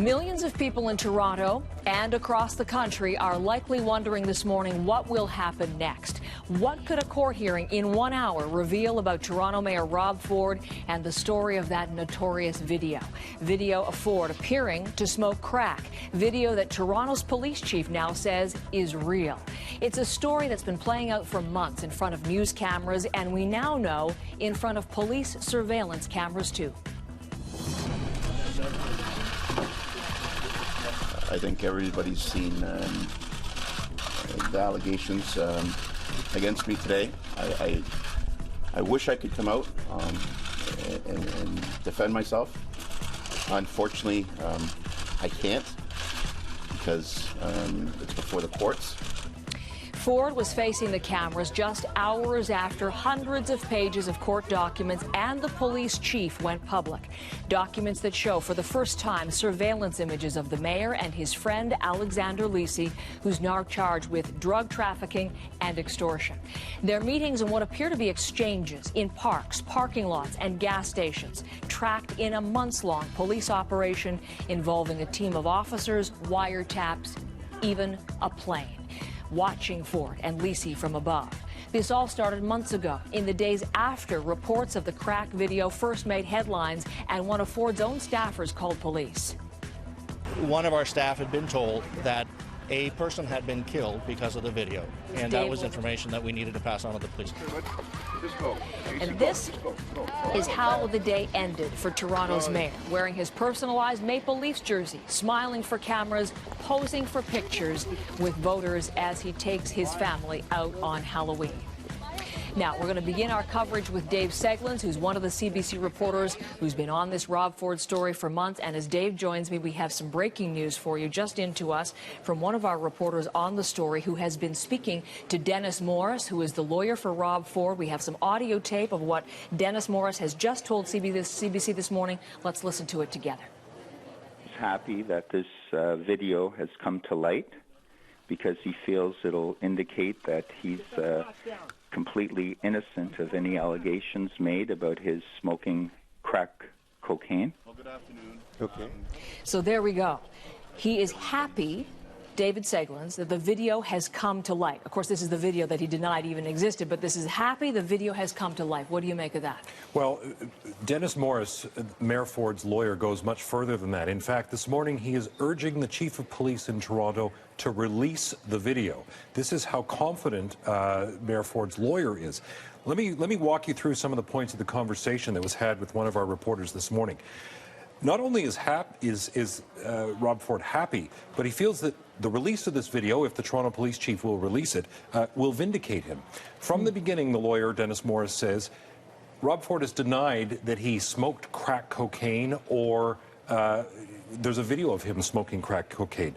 Millions of people in Toronto and across the country are likely wondering this morning what will happen next. What could a court hearing in 1 hour reveal about Toronto Mayor Rob Ford and the story of that notorious video? Video of Ford appearing to smoke crack. Video that Toronto's police chief now says is real. It's a story that's been playing out for months in front of news cameras, and we now know in front of police surveillance cameras too. I think everybody's seen the allegations against me today. I wish I could come out and defend myself. Unfortunately, I can't because it's before the courts. Ford was facing the cameras just hours after hundreds of pages of court documents and the police chief went public. Documents that show for the first time surveillance images of the mayor and his friend Alexander Lisi, who's now charged with drug trafficking and extortion. Their meetings and what appear to be exchanges in parks, parking lots and gas stations, tracked in a months-long police operation involving a team of officers, wiretaps, even a plane, watching Ford and Lisi from above. This all started months ago, in the days after reports of the crack video first made headlines and one of Ford's own staffers called police. One of our staff had been told that a person had been killed because of the video, and that was information that we needed to pass on to the police. And this is how the day ended for Toronto's mayor, wearing his personalized Maple Leafs jersey, smiling for cameras, posing for pictures with voters as he takes his family out on Halloween. Now, we're going to begin our coverage with Dave Seglins, who's one of the CBC reporters who's been on this Rob Ford story for months. And as Dave joins me, we have some breaking news for you just into us from one of our reporters on the story who has been speaking to Dennis Morris, who is the lawyer for Rob Ford. We have some audio tape of what Dennis Morris has just told CBC this morning. Let's listen to it together. He's happy that this video has come to light because he feels it'll indicate that he's completely innocent of any allegations made about his smoking crack cocaine. Well, good afternoon. Okay. So there we go. He is happy, David Seglins, that the video has come to light. Of course, this is the video that he denied even existed, but this is happy the video has come to light. What do you make of that? Well, Dennis Morris, Mayor Ford's lawyer, goes much further than that. In fact, this morning he is urging the chief of police in Toronto to release the video. This is how confident Mayor Ford's lawyer is. Let me walk you through some of the points of the conversation that was had with one of our reporters this morning. Not only is Rob Ford happy, but he feels that the release of this video, if the Toronto police chief will release it, will vindicate him. From the beginning, the lawyer, Dennis Morris, says Rob Ford has denied that he smoked crack cocaine or there's a video of him smoking crack cocaine.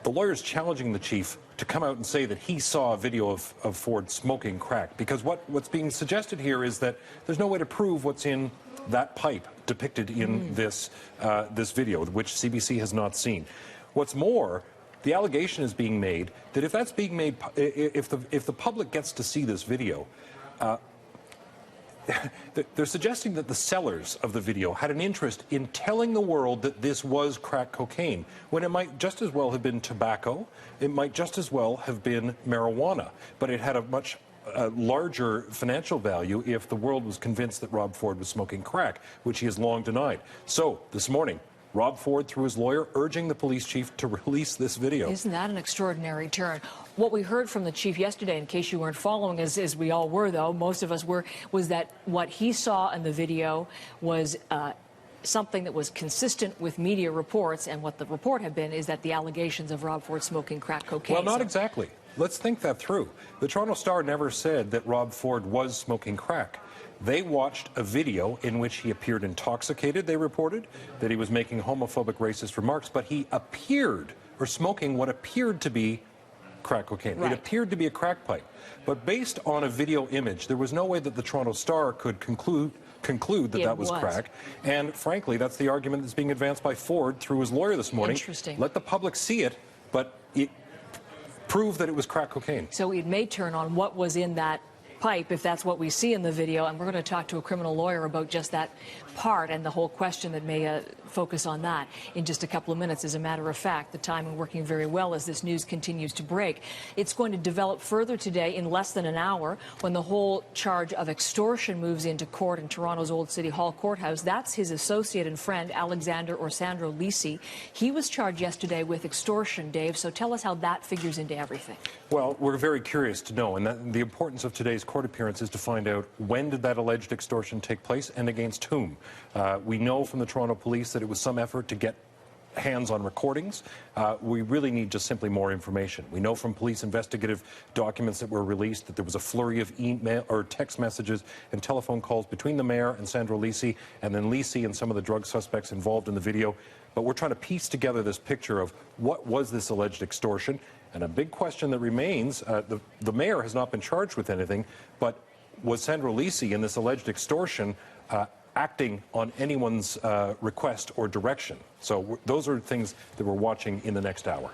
The lawyer is challenging the chief to come out and say that he saw a video of Ford smoking crack, because what's being suggested here is that there's no way to prove what's in that pipe depicted in this video, which CBC has not seen. What's more, the allegation is being made that if that's being made, if the public gets to see this video, they're suggesting that the sellers of the video had an interest in telling the world that this was crack cocaine, when it might just as well have been tobacco, it might just as well have been marijuana, but it had a much larger financial value if the world was convinced that Rob Ford was smoking crack, which he has long denied. So, this morning, Rob Ford, through his lawyer, urging the police chief to release this video. Isn't that an extraordinary turn? What we heard from the chief yesterday, in case you weren't following, as we all were, though, most of us were, was that what he saw in the video was something that was consistent with media reports, and what the report had been is that the allegations of Rob Ford smoking crack cocaine. Well, not exactly. Let's think that through. The Toronto Star never said that Rob Ford was smoking crack. They watched a video in which he appeared intoxicated. They reported that he was making homophobic, racist remarks, but he appeared, or smoking what appeared to be crack cocaine. Right. It appeared to be a crack pipe. But based on a video image, there was no way that the Toronto Star could conclude that that was crack. And frankly, that's the argument that's being advanced by Ford through his lawyer this morning. Interesting. Let the public see it, but prove that it was crack cocaine. So it may turn on what was in that pipe if that's what we see in the video. And we're going to talk to a criminal lawyer about just that part and the whole question that may focus on that in just a couple of minutes. As a matter of fact, the timing working very well as this news continues to break. It's going to develop further today in less than an hour when the whole charge of extortion moves into court in Toronto's Old City Hall courthouse. That's his associate and friend, Alexander Orsandro Lisi. He was charged yesterday with extortion, Dave. So tell us how that figures into everything. Well, we're very curious to know, and the importance of today's court appearance is to find out when did that alleged extortion take place and against whom. We know from the Toronto Police that it was some effort to get hands on recordings. We really need just simply more information. We know from police investigative documents that were released that there was a flurry of email or text messages and telephone calls between the mayor and Sandro Lisi, and then Lisi and some of the drug suspects involved in the video. But we're trying to piece together this picture of what was this alleged extortion. And a big question that remains, the mayor has not been charged with anything, but was Sandro Lisi in this alleged extortion acting on anyone's request or direction? So those are things that we're watching in the next hour.